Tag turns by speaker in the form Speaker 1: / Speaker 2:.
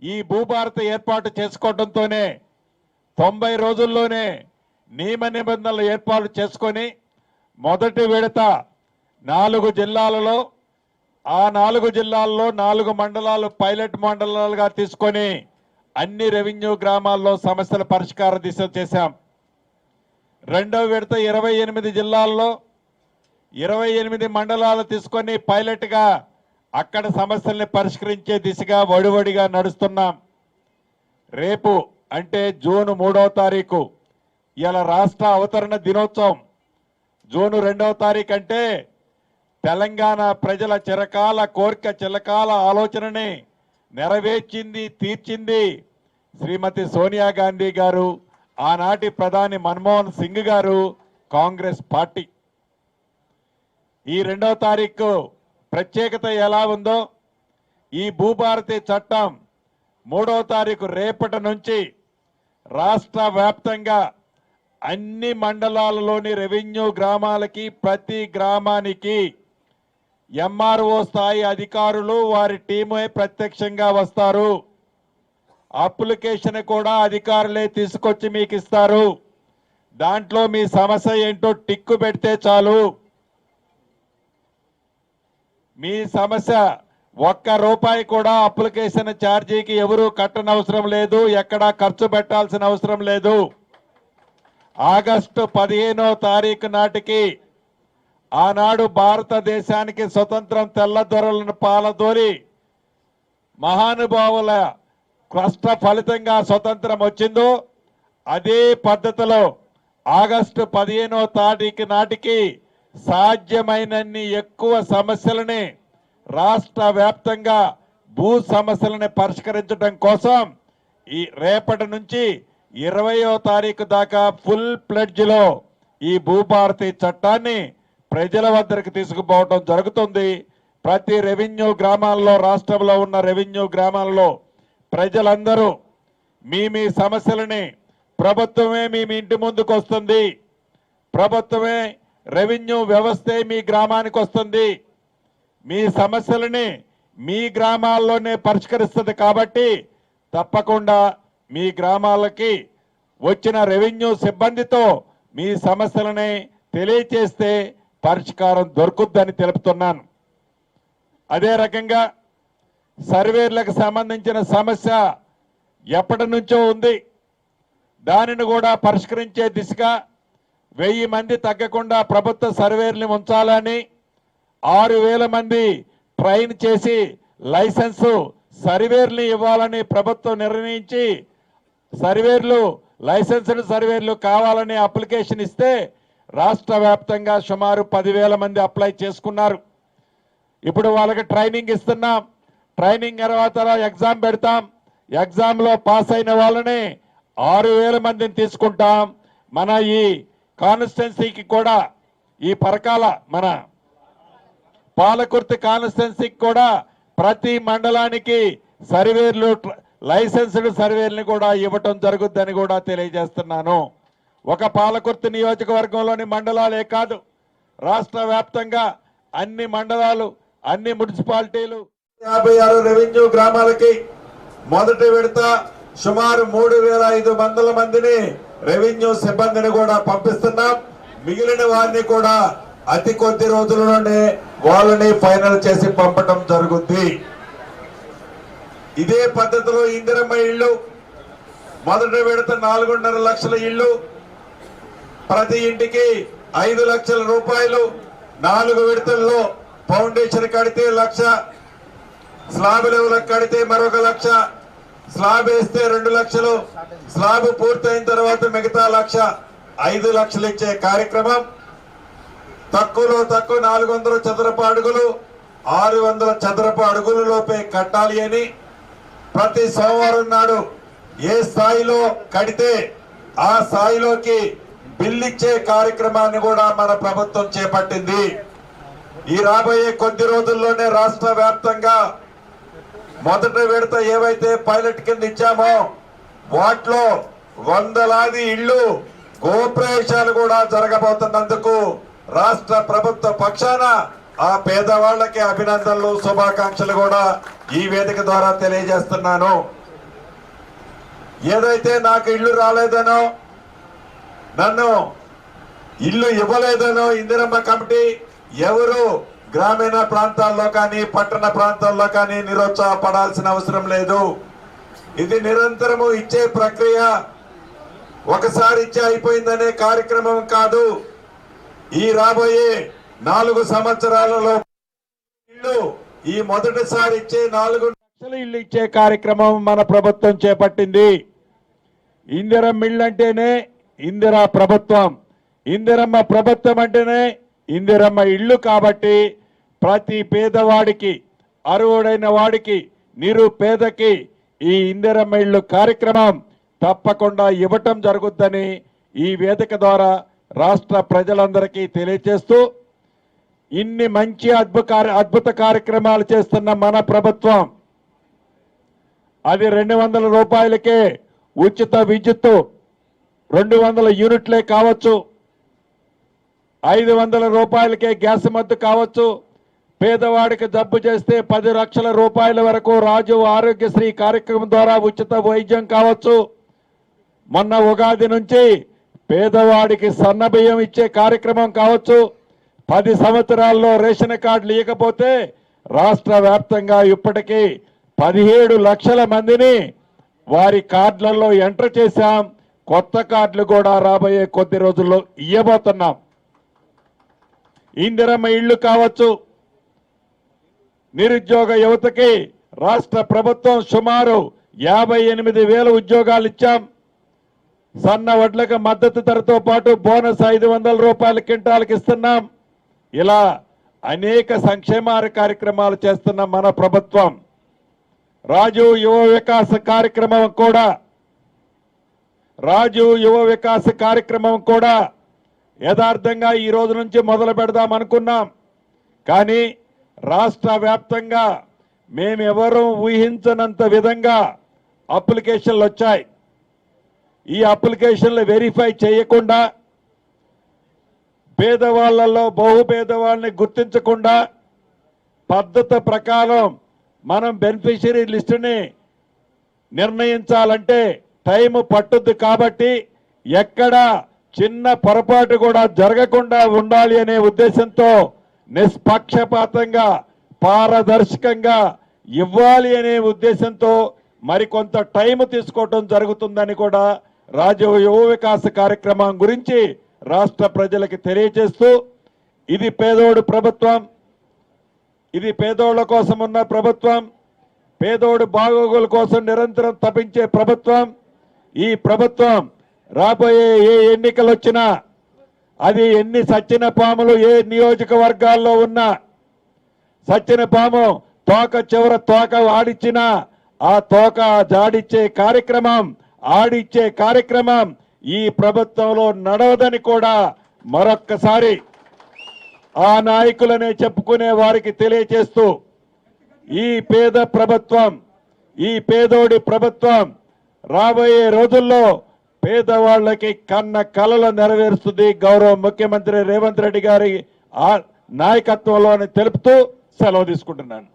Speaker 1: ఈ భూభారతి ఏర్పాటు చేసుకోవడంతోనే 90 రోజుల్లోనే నియమ నిబంధనలు ఏర్పాటు చేసుకొని మొదటి విడత 4 జిల్లాలలో ఆ 4 జిల్లాల్లో 4 మండలాలు పైలట్ మండలాలుగా తీసుకొని అన్ని రెవెన్యూ గ్రామాల్లో సమస్యల పరిష్కార దిశ చేశాం. రెండవ విడత 28 జిల్లాల్లో 28 మండలాలు తీసుకొని పైలట్గా అక్కడ సమస్యల్ని పరిష్కరించే దిశగా వడివడిగా నడుస్తున్నాం. రేపు అంటే జూన్ 3వ తారీఖు ఇలా రాష్ట్ర అవతరణ దినోత్సవం. జూన్ 2వ తారీఖు అంటే తెలంగాణ ప్రజల చిరకాల కోరిక చిరకాల ఆలోచనని నెరవేర్చింది తీర్చింది శ్రీమతి సోనియా గాంధీ గారు, ఆనాటి ప్రధాని మన్మోహన్ సింగ్ గారు, కాంగ్రెస్ పార్టీ. ఈ 2వ తారీఖు ప్రత్యేకత ఎలా ఉందో ఈ భూభారతి చట్టం 3వ తారీఖు రేపటి నుంచి రాష్ట్ర వ్యాప్తంగా అన్ని మండలాలలోని రెవెన్యూ గ్రామాలకి ప్రతి గ్రామానికి ఎంఆర్ఓ స్థాయి అధికారులు వారి టీమే ప్రత్యక్షంగా వస్తారు. అప్లికేషన్ కూడా అధికారులే తీసుకొచ్చి మీకు ఇస్తారు. దాంట్లో మీ సమస్య ఏంటో టిక్కు పెడితే చాలు. మీ సమస్య ₹1 కూడా అప్లికేషన్ ఛార్జీకి ఎవరు కట్టనవసరం లేదు, ఎక్కడా ఖర్చు పెట్టాల్సిన అవసరం లేదు. ఆగస్టు 15వ తారీఖు నాటికి ఆనాడు భారతదేశానికి స్వతంత్రం తెల్లదొరలను పాలదోరి మహానుభావుల కష్ట ఫలితంగా స్వతంత్రం వచ్చిందో అదే పద్ధతిలో ఆగస్టు 15వ తారీఖు నాటికి సాధ్యమైనన్ని ఎక్కువ సమస్యలని రాష్ట్ర వ్యాప్తంగా భూ సమస్యలను పరిష్కరించడం కోసం ఈ రేపటి నుంచి 20వ తారీఖు దాకా ఫుల్ ప్లెడ్జ్ లో ఈ భూభారతి చట్టాన్ని ప్రజల వద్దకు తీసుకుపోవడం జరుగుతుంది. ప్రతి రెవెన్యూ గ్రామాల్లో రాష్ట్రంలో ఉన్న రెవెన్యూ గ్రామాల్లో ప్రజలందరూ మీ సమస్యలని ప్రభుత్వమే మీ ఇంటి ముందుకు వస్తుంది. ప్రభుత్వమే రెవెన్యూ వ్యవస్థే మీ గ్రామానికి వస్తుంది. మీ సమస్యలని మీ గ్రామాల్లోనే పరిష్కరిస్తుంది. కాబట్టి తప్పకుండా మీ గ్రామాలకి వచ్చిన రెవెన్యూ సిబ్బందితో మీ సమస్యలని తెలియచేస్తే పరిష్కారం దొరుకుద్దని తెలుపుతున్నాను. అదే రకంగా సర్వేర్లకు సంబంధించిన సమస్య ఎప్పటి నుంచో ఉంది. దానిని కూడా పరిష్కరించే దిశగా 1000 మంది తగ్గకుండా ప్రభుత్వ సర్వేర్ని ఉంచాలని 6000 మంది ట్రైన్ చేసి లైసెన్సు సర్వేర్ని ఇవ్వాలని ప్రభుత్వం నిర్ణయించి సర్వేర్లు లైసెన్స్డ్ సర్వేర్లు కావాలని అప్లికేషన్ ఇస్తే రాష్ట్ర వ్యాప్తంగా సుమారు 10,000 మంది అప్లై చేసుకున్నారు. ఇప్పుడు వాళ్ళకి ట్రైనింగ్ ఇస్తున్నాం. ట్రైనింగ్ తర్వాత ఎగ్జామ్ పెడతాం. ఎగ్జామ్లో పాస్ అయిన వాళ్ళని 6,000 మందిని తీసుకుంటాం. మన ఈ కాన్స్టిట్యున్సీకి కూడా ఈ పరకాల మన పాలకుర్తి కాన్స్టిట్యున్సీకి కూడా ప్రతి మండలానికి సర్వేర్లు లైసెన్స్డ్ సర్వేర్ని కూడా ఇవ్వటం జరుగుద్దని కూడా తెలియజేస్తున్నాను. ఒక పాలకుర్తి నియోజకవర్గంలోని మండలాలే కాదు, రాష్ట్ర వ్యాప్తంగా అన్ని మండలాలు అన్ని మున్సిపాలిటీలు 56 రెవెన్యూ గ్రామాలకి మొదటి విడత సుమారు 3,500 మందిని రెవెన్యూ సిబ్బందిని కూడా పంపిస్తున్నాం. మిగిలిన వారిని కూడా అతి కొద్ది రోజుల్లోనే వాళ్ళని ఫైనల్ చేసి పంపటం జరుగుద్ది. ఇదే పద్ధతిలో ఇందిరమ్మ ఇళ్ళు మొదటి విడత 4.5 లక్షల ఇళ్ళు, ప్రతి ఇంటికి 5 లక్షల రూపాయలు. 4 విడతల్లో ఫౌండేషన్ కడితే 1,00,000, స్లాబ్ లెవెల్ కడితే మరొక 1,00,000, స్లాబ్ వేస్తే 2 లక్షలు, స్లాబ్ పూర్తయిన తర్వాత మిగతా 1,00,000, 5 లక్షలు ఇచ్చే కార్యక్రమం. తక్కువలో తక్కువ 400 చదరపు అడుగులు 600 చదరపు అడుగుల లోపే కట్టాలి అని ప్రతి సోమవారం నాడు ఏ స్థాయిలో కడితే ఆ స్థాయిలోకి బిల్లిచ్చే కార్యక్రమాన్ని కూడా మన ప్రభుత్వం చేపట్టింది. ఈ రాబోయే కొద్ది రోజుల్లోనే రాష్ట్ర వ్యాప్తంగా మొదటి విడత ఏవైతే పైలట్ కింద ఇచ్చామో వాటిలో వందలాది ఇళ్లు గృహప్రవేశాలు కూడా జరగబోతున్నందుకు రాష్ట్ర ప్రభుత్వ పక్షాన ఆ పేదవాళ్లకి అభినందనలు శుభాకాంక్షలు కూడా ఈ వేదిక ద్వారా తెలియజేస్తున్నాను. ఏదైతే నాకు ఇల్లు రాలేదనో, నన్ను ఇల్లు ఇవ్వలేదనో ఇందిరమ్మ కమిటీ ఎవరు గ్రామీణ ప్రాంతాల్లో కానీ పట్టణ ప్రాంతాల్లో కానీ నిరుత్సాహపడాల్సిన అవసరం లేదు. ఇది నిరంతరము ఇచ్చే ప్రక్రియ. ఒకసారి ఇచ్చే అయిపోయిందనే కార్యక్రమం కాదు. ఈ రాబోయే 4 సంవత్సరాలలో ఇల్లు ఈ మొదటిసారి ఇచ్చే 4 లక్షల ఇల్లు ఇచ్చే కార్యక్రమం మన ప్రభుత్వం చేపట్టింది. ఇందిరమ్మ ఇల్లు అంటేనే ఇందిరా ప్రభుత్వం, ఇందిరమ్మ ప్రభుత్వం అంటేనే ఇందిరమ్మ ఇల్లు. కాబట్టి ప్రతి పేదవాడికి, అర్హుడైన వాడికి, నిరుపేదకి ఈ ఇందిరమ్మ ఇల్లు కార్యక్రమం తప్పకుండా ఇవ్వటం జరుగుద్దని ఈ వేదిక ద్వారా రాష్ట్ర ప్రజలందరికీ తెలియజేస్తూ, ఇన్ని మంచి అద్భుత కార్యక్రమాలు చేస్తున్న మన ప్రభుత్వం అది 200 రూపాయలకే ఉచిత విద్యుత్తు 200 యూనిట్లే కావచ్చు, 500 రూపాయలకే గ్యాస్ మద్దు కావచ్చు, పేదవాడికి జబ్బు చేస్తే 10 లక్షల రూపాయల వరకు రాజు ఆరోగ్యశ్రీ కార్యక్రమం ద్వారా ఉచిత వైద్యం కావచ్చు. మొన్న ఉగాది నుంచి పేదవాడికి సన్నబియ్యం ఇచ్చే కార్యక్రమం కావచ్చు. 10 సంవత్సరాల్లో రేషన్ కార్డులు ఇవ్వకపోతే రాష్ట్ర వ్యాప్తంగా ఇప్పటికీ 17 లక్షల మందిని వారి కార్డులలో ఎంటర్ చేశాం. కొత్త కార్డులు కూడా రాబోయే కొద్ది రోజుల్లో ఇవ్వబోతున్నాం. ఇందిరమ్మ ఇళ్లు కావచ్చు, నిరుద్యోగ యువతకి రాష్ట్ర ప్రభుత్వం సుమారు 58,000 ఉద్యోగాలు ఇచ్చాం. సన్న వడ్లకు మద్దతు ధరతో పాటు బోనస్ 500 రూపాయల క్వింటాల్కి ఇస్తున్నాం. ఇలా అనేక సంక్షేమ కార్యక్రమాలు చేస్తున్న మన ప్రభుత్వం రాజు యువ వికాస కార్యక్రమం కూడా యథార్థంగా ఈ రోజు నుంచి మొదలు పెడదాం అనుకున్నాం. కానీ రాష్ట్ర వ్యాప్తంగా మేమెవరూ ఊహించనంత విధంగా అప్లికేషన్లు వచ్చాయి. ఈ అప్లికేషన్లు వెరిఫై చేయకుండా, పేదవాళ్లలో బహుపేదవాళ్ళని గుర్తించకుండా పద్ధతి ప్రకారం మనం బెనిఫిషియరీ లిస్టుని నిర్ణయించాలంటే టైం పట్టుద్ది. కాబట్టి ఎక్కడ చిన్న పొరపాటు కూడా జరగకుండా ఉండాలి అనే ఉద్దేశంతో నిష్పక్షపాతంగా, పారదర్శకంగా ఇవ్వాలి అనే ఉద్దేశంతో మరికొంత టైం తీసుకోవటం జరుగుతుందని కూడా రాజు యువ వికాస కార్యక్రమం గురించి రాష్ట్ర ప్రజలకు తెలియజేస్తూ, ఇది పేదోడు ప్రభుత్వం, ఇది పేదోళ్ల కోసం ఉన్న ప్రభుత్వం, పేదోడు బాగోగుల కోసం నిరంతరం తపించే ప్రభుత్వం. ఈ ప్రభుత్వం రాబోయే ఏ ఎన్నికలు వచ్చినా, అది ఎన్ని సచ్చిన పాములు ఏ నియోజకవర్గాల్లో ఉన్నా, సచ్చిన పాము తోక చివర తోక ఆడిచ్చినా ఆ తోక జాడిచ్చే కార్యక్రమం, ఆడిచ్చే కార్యక్రమం ఈ ప్రభుత్వంలో నడవదని కూడా మరొక్కసారి ఆ నాయకులనే చెప్పుకునే వారికి తెలియజేస్తూ, ఈ పేద ప్రభుత్వం, ఈ పేదోడి ప్రభుత్వం రాబోయే రోజుల్లో పేదవాళ్లకి కన్న కలలు నెరవేరుస్తుంది గౌరవ ముఖ్యమంత్రి రేవంత్ రెడ్డి గారి నాయకత్వంలో తెలుపుతూ సెలవు తీసుకుంటున్నాను.